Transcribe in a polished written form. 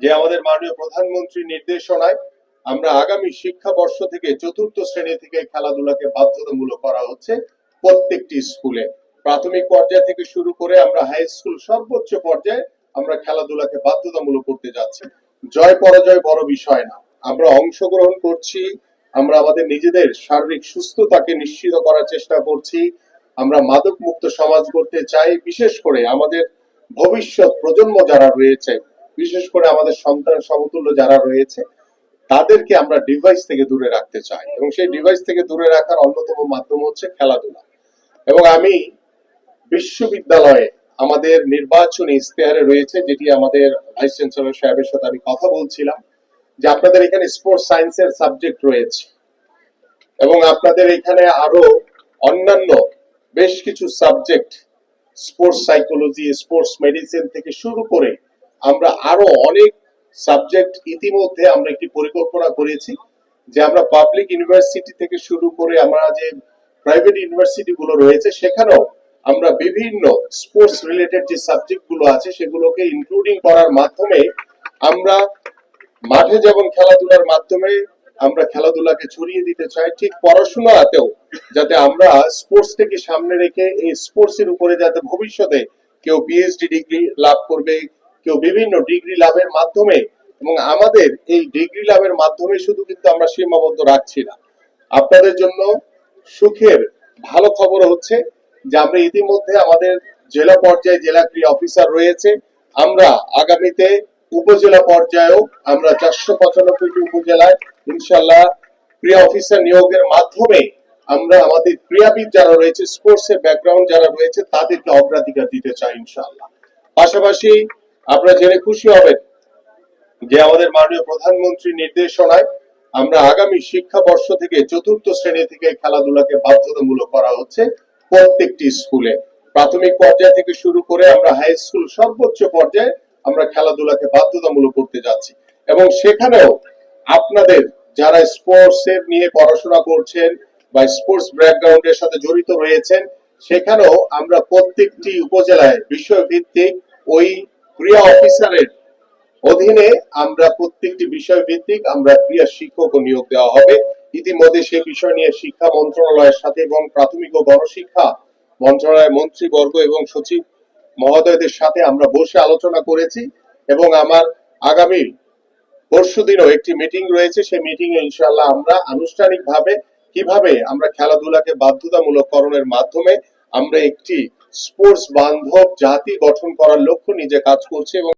যে আমাদের মাননীয় প্রধানমন্ত্রীর নির্দেশনায় আমরা আগামী শিক্ষাবর্ষ থেকে চতুর্থ শ্রেণী থেকে খেলাধুলাকে বাধ্যতামূলক করা হচ্ছে প্রত্যেকটি স্কুলে। প্রাথমিক পর্যায় থেকে শুরু করে আমরা হাই স্কুল সর্বোচ্চ পর্যায়ে আমরা খেলাধুলাকে বাধ্যতামূলক করতে যাচ্ছি। জয় পরাজয় বড় বিষয় না, আমরা অংশগ্রহণ করছি, আমরা আমাদের নিজেদের শারীরিক সুস্থতাকে নিশ্চিত করার চেষ্টা করছি। আমরা মাদক মুক্ত সমাজ গড়তে চাই। বিশেষ করে আমাদের ভবিষ্যৎ প্রজন্ম যারা রয়েছে, বিশেষ করে আমাদের সন্তান সমতুল্য যারা রয়েছে, তাদেরকে আমরা ডিভাইস থেকে দূরে রাখতে চাই এবং সেই ডিভাইস থেকে দূরে রাখার অন্যতম মাধ্যম হচ্ছে খেলাধুলা। এবং আমি বিশ্ববিদ্যালয়ে আমাদের নির্বাচনী ইশতেহারে রয়েছে, যেটি আমাদের ভাইস চ্যান্সেলর সাহেবের সাথে আমি কথা বলছিলাম, যে আপনাদের এখানে স্পোর্টস সায়েন্সের সাবজেক্ট রয়েছে এবং আপনাদের এখানে আরো অন্যান্য বেশ কিছু subject, sports psychology, sports medicine থেকে শুরু করে আমরা আরো অনেক সাবজেক্ট ইতিমধ্যে আমরা একটি পরিকল্পনা করেছি, যে আমরা পাবলিক ইউনিভার্সিটি থেকে শুরু করে আমরা যে প্রাইভেট ইউনিভার্সিটি গুলো রয়েছে সেখানেও আমরা বিভিন্ন স্পোর্টস রিলেটেড যে সাবজেক্ট গুলো আছে সেগুলোকে ইনক্লুডিং করার মাধ্যমে আমরা মাঠে যেমন খেলাধুলার মাধ্যমে আমরা খেলাধুলাকে ছড়িয়ে দিতে চাই, ঠিক পড়াশোনাতেও যাতে আমরা স্পোর্টসটাকে সামনে রেখে এই স্পোর্টস এর উপরে যাতে ভবিষ্যতে কেউ পিএইচডি ডিগ্রি লাভ করবে, কেউ বিভিন্ন ডিগ্রি লাভের মাধ্যমে, এবং আমাদের এই ডিগ্রি লাভের মাধ্যমে শুধু কিন্তু আমরা সীমাবদ্ধ রাখছি না। আপনাদের জন্য সুখের ভালো খবর হচ্ছে যে আমরা ইতিমধ্যে আমাদের জেলা পর্যায়ে জেলা ক্রীড়া অফিসার রয়েছে, আমরা আগামীতে উপজেলা পর্যায়েও আমরা 495টি উপজেলায় ইনশাআল্লাহ ক্রীড়া অফিসার নিয়োগের মাধ্যমে আমরা আমাদের ক্রীড়াবিদ যারা রয়েছে, স্পোর্টস এর ব্যাকগ্রাউন্ড যারা রয়েছে, তাদেরকে অগ্রাধিকার দিতে চাই ইনশাআল্লাহ। পাশাপাশি আপনারা জেনে খুশি হবেন যে আমাদের মাননীয় প্রধানমন্ত্রীর নির্দেশনায় আমরা আগামী শিক্ষাবর্ষ থেকে চতুর্থ শ্রেণী থেকে খেলাধুলাকে বাধ্যতামূলক করা হচ্ছে প্রত্যেকটি স্কুলে। প্রাথমিক পর্যায় থেকে শুরু করে আমরা হাই স্কুল সর্বোচ্চ পর্যায়ে আমরা খেলাধুলাকে বাধ্যতামূলক করতে যাচ্ছি এবং সেখানেও আপনাদের যারা স্পোর্টস এর নিয়ে পড়াশোনা করছেন বা স্পোর্টস ব্যাকগ্রাউন্ডের সাথে জড়িত রয়েছেন, সেখানেও আমরা প্রত্যেকটি উপজেলায় বিষয়ভিত্তিক ওই ক্রীড়া অফিসারের অধীনে আমরা প্রত্যেকটি বিষয় ভিত্তিক আমরা ক্রীড়া শিক্ষক নিয়োগ দেওয়া হবে। ইতিমধ্যে সে বিষয় নিয়ে শিক্ষা মন্ত্রণালয়ের সাথে এবং প্রাথমিক ও গণশিক্ষা মন্ত্রণালয়ের মন্ত্রীবর্গ এবং সচিব মহোদয়দের সাথে আমরা বসে আলোচনা করেছি এবং আমার আগামী পরশুদিনও একটি মিটিং রয়েছে। সেই মিটিং এ ইনশাআল্লাহ আমরা আনুষ্ঠানিকভাবে কিভাবে আমরা খেলাধুলাকে বাধ্যতামূলককরণের মাধ্যমে আমরা একটি স্পোর্টস বান্ধব জাতি গঠন করার লক্ষ্য নিজে কাজ করছি এবং